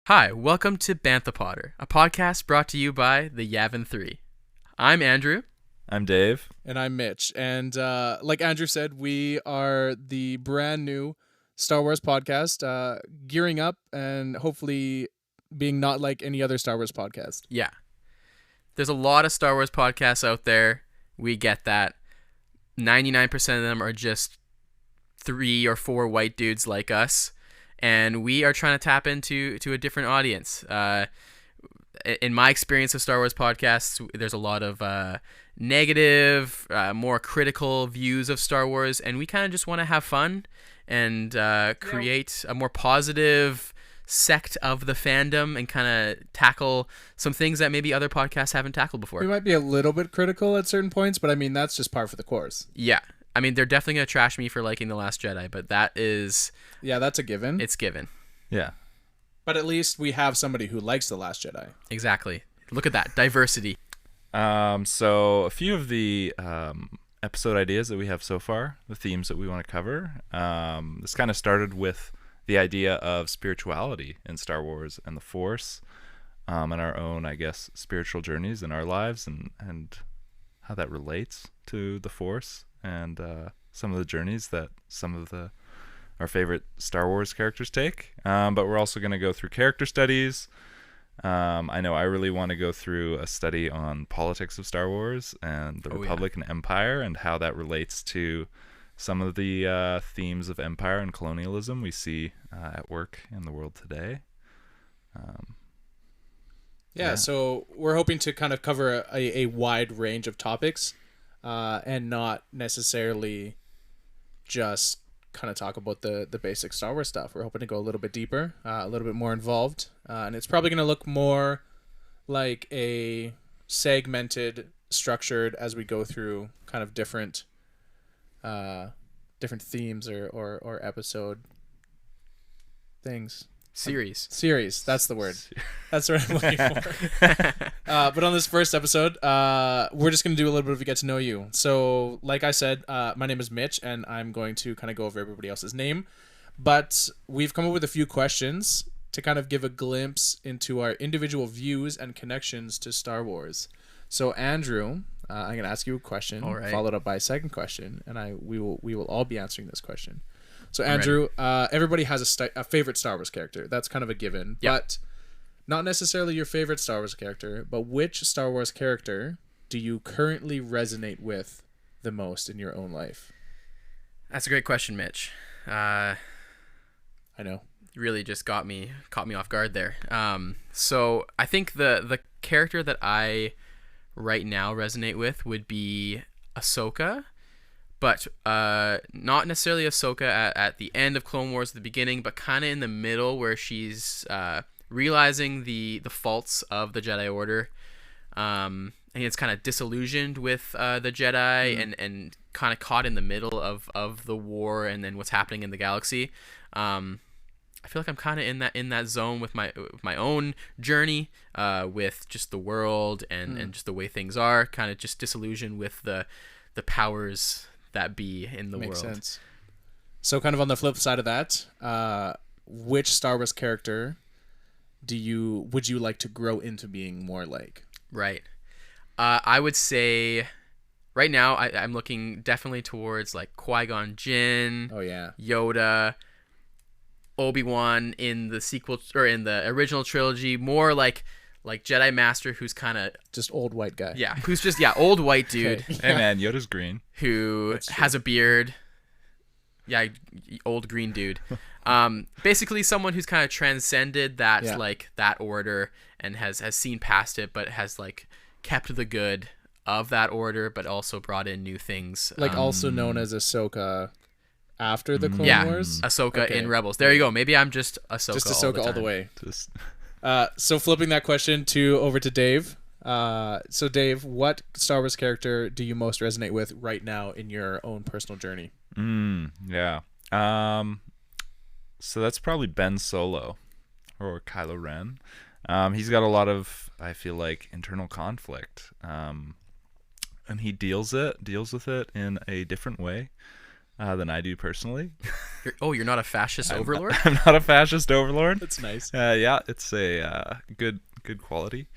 Hi, welcome to Bantha Potter, a podcast brought to you by the Yavin 3. I'm Andrew. I'm Dave. And I'm Mitch. And like Andrew said, we are the brand new Star Wars podcast, gearing up and hopefully being not like any other Star Wars podcast. Yeah. There's a lot of Star Wars podcasts out there. We get that. 99% of them are just 3 or 4 white dudes like us. And we are trying to tap into a different audience. In my experience of Star Wars podcasts, there's a lot of negative, more critical views of Star Wars, and we kind of just want to have fun and create a more positive sect of the fandom and kind of tackle some things that maybe other podcasts haven't tackled before. We might be a little bit critical at certain points, but I mean, that's just par for the course. Yeah. I mean, they're definitely going to trash me for liking The Last Jedi, but that is... Yeah, that's a given. It's given. Yeah. But at least we have somebody who likes The Last Jedi. Exactly. Look at that. Diversity. So a few of the episode ideas that we have so far, the themes that we want to cover, this kind of started with the idea of spirituality in Star Wars and the Force, and our own, I guess, spiritual journeys in our lives and how that relates to the Force and some of the journeys that some of our favorite Star Wars characters take. But we're also going to go through character studies. I know I really want to go through a study on politics of Star Wars and the Republic and Empire and how that relates to some of the themes of Empire and colonialism we see at work in the world today. So we're hoping to kind of cover a wide range of topics and not necessarily just kind of talk about the basic Star Wars stuff. We're hoping to go a little bit deeper, a little bit more involved, and it's probably going to look more like a segmented, structured as we go through kind of different themes or episode things. Series. That's the word. That's what I'm looking for. But on this first episode, we're just going to do a little bit of a get to know you. So, like I said, my name is Mitch, and I'm going to kind of go over everybody else's name. But we've come up with a few questions to kind of give a glimpse into our individual views and connections to Star Wars. So, Andrew, I'm going to ask you a question, followed up by a second question, and we will all be answering this question. So, Andrew, everybody has a favorite Star Wars character. That's kind of a given. Yep. But not necessarily your favorite Star Wars character, but which Star Wars character do you currently resonate with the most in your own life? That's a great question, Mitch. I know. Really just caught me off guard there. So I think the character that I right now resonate with would be Ahsoka. But not necessarily Ahsoka at the end of Clone Wars, at the beginning, but kind of in the middle where she's realizing the faults of the Jedi Order. And it's kind of disillusioned with the Jedi and kind of caught in the middle of the war and then what's happening in the galaxy. I feel like I'm kind of in that zone with my own journey with just the world and just the way things are, kind of just disillusioned with the powers that be in the world. Makes sense. So kind of on the flip side of that, which Star Wars character would you like to grow into being more like? Right. I would say right now I'm looking definitely towards like Qui-Gon Jinn. Oh yeah. Yoda, Obi-Wan in the sequel or in the original trilogy, more like Jedi Master who's kind of just old white guy. Yeah, who's just old white dude. Okay. Hey man, Yoda's green. Who has a beard. Yeah, old green dude. Basically someone who's kind of transcended that that order and has seen past it, but has like kept the good of that order, but also brought in new things. Like also known as Ahsoka after the Clone Wars. Ahsoka in Rebels. There you go. Maybe I'm just Ahsoka. Just Ahsoka all the way. Just... So flipping that question over to Dave. So Dave, what Star Wars character do you most resonate with right now in your own personal journey? Yeah. So that's probably Ben Solo or Kylo Ren. He's got a lot of, I feel like, internal conflict. And he deals with it in a different way. than I do personally. You're not a fascist overlord? I'm not a fascist overlord. That's nice. Yeah, it's a good quality.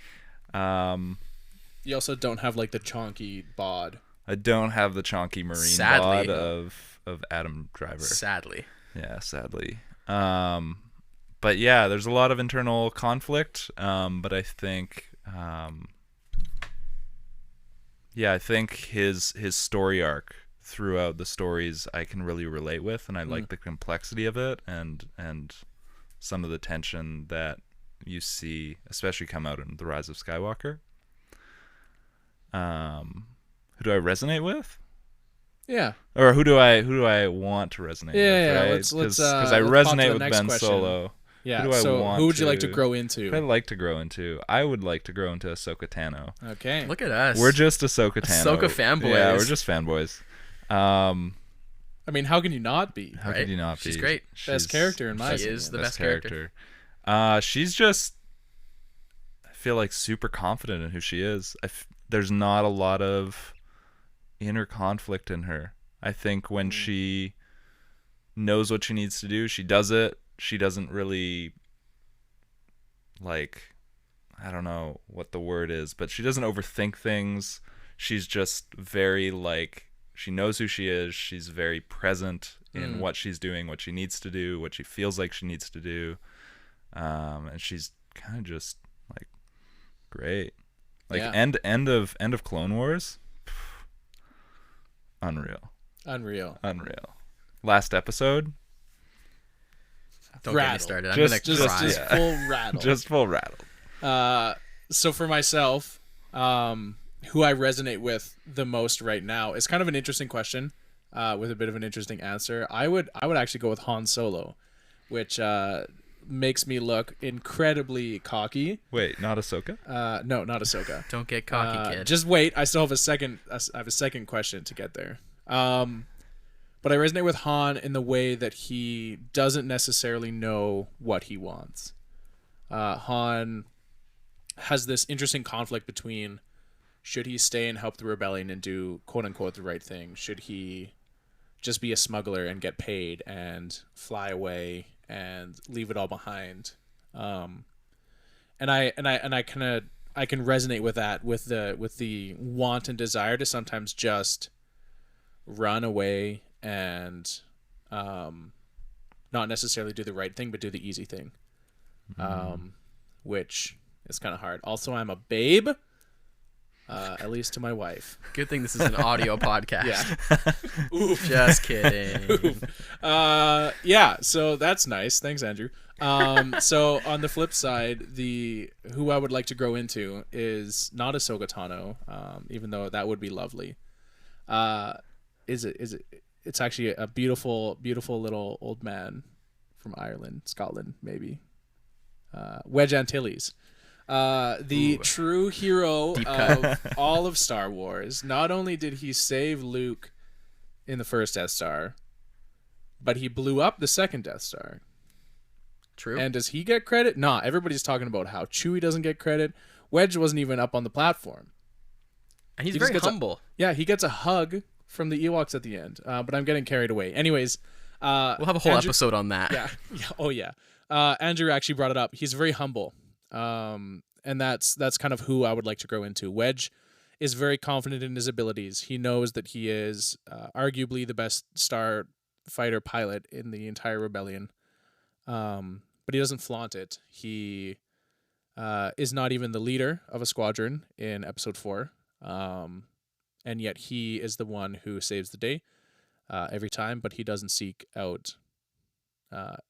You also don't have like the chonky bod. I don't have the chonky marine Sadly. bod of Adam Driver. Sadly. Yeah, sadly. But yeah, there's a lot of internal conflict. But I think, I think his story arc throughout the stories I can really relate with, and I like the complexity of it, and some of the tension that you see, especially come out in The Rise of Skywalker. Who do I resonate with? Yeah. Or who do I want to resonate with? Yeah. Right? Let's I let's resonate pop to the with next Ben question. Solo. Yeah. Who would you like to grow into? Who I'd like to grow into? I would like to grow into Ahsoka Tano. Okay. Look at us. We're just Ahsoka Tano. Ahsoka fanboys. Yeah, we're just fanboys. I mean, how can you not be? How could you not be? She's great. Best character in my She opinion. is the best character. She's just, I feel like, super confident in who she is. There's not a lot of inner conflict in her. I think when she knows what she needs to do, she does it. She doesn't really, like, I don't know what the word is, but she doesn't overthink things. She's just very, like, she knows who she is. She's very present in what she's doing, what she needs to do, what she feels like she needs to do. And she's kind of just, like, great. Like, end of Clone Wars. Unreal. Last episode. Don't get me started. I'm just gonna cry. Just full rattle. Just full rattle. So for myself, who I resonate with the most right now is kind of an interesting question, with a bit of an interesting answer. I would actually go with Han Solo, which makes me look incredibly cocky. Wait, not Ahsoka? No, not Ahsoka. Don't get cocky, kid. Just wait. I still have a second. I have a second question to get there. But I resonate with Han in the way that he doesn't necessarily know what he wants. Han has this interesting conflict between, should he stay and help the rebellion and do quote unquote the right thing? Should he just be a smuggler and get paid and fly away and leave it all behind? And I can resonate with that, with the want and desire to sometimes just run away and not necessarily do the right thing, but do the easy thing, which is kind of hard. Also, I'm a babe, at least to my wife. Good thing this is an audio podcast. Yeah. Oof. Just kidding. Oof. Yeah, so that's nice. Thanks, Andrew. So on the flip side, who I would like to grow into is not Ahsoka Tano, even though that would be lovely. It's actually a beautiful little old man from Ireland, Scotland, maybe. Wedge Antilles. The true hero of all of Star Wars. Not only did he save Luke in the first Death Star, but he blew up the second Death Star. True. And does he get credit? Nah, everybody's talking about how Chewie doesn't get credit. Wedge wasn't even up on the platform. And he's He just very gets humble. He gets a hug from the Ewoks at the end. But I'm getting carried away. Anyways, We'll have a whole episode on that. Yeah. Oh yeah. Andrew actually brought it up. He's very humble. And that's kind of who I would like to grow into. Wedge is very confident in his abilities. He knows that he is arguably the best starfighter pilot in the entire rebellion. But he doesn't flaunt it. He is not even the leader of a squadron in episode 4. And yet he is the one who saves the day every time, but he doesn't seek out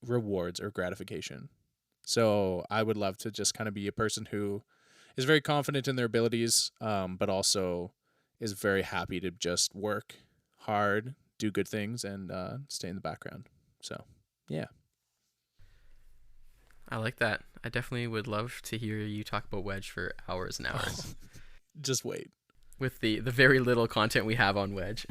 rewards or gratification. So I would love to just kind of be a person who is very confident in their abilities, but also is very happy to just work hard, do good things, and stay in the background. So, yeah. I like that. I definitely would love to hear you talk about Wedge for hours and hours. Just wait. With the very little content we have on Wedge.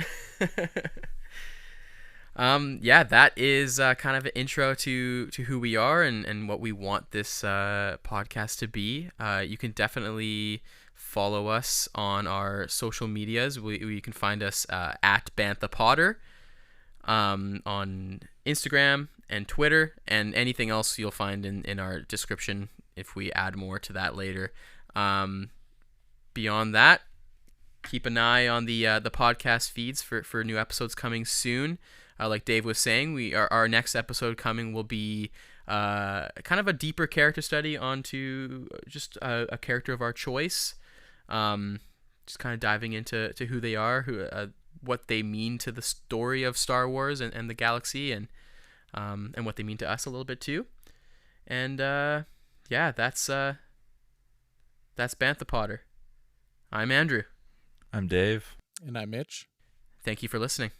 Yeah, that is kind of an intro to who we are and what we want this podcast to be. You can definitely follow us on our social medias. You can find us at Bantha Potter. on Instagram and Twitter, and anything else you'll find in our description if we add more to that later. Beyond that, keep an eye on the podcast feeds for new episodes coming soon. Like Dave was saying, our next episode coming will be kind of a deeper character study onto just a character of our choice. Just kind of diving into who they are, what they mean to the story of Star Wars and the galaxy, and what they mean to us a little bit too. And yeah, that's Bantha Potter. I'm Andrew. I'm Dave. And I'm Mitch. Thank you for listening.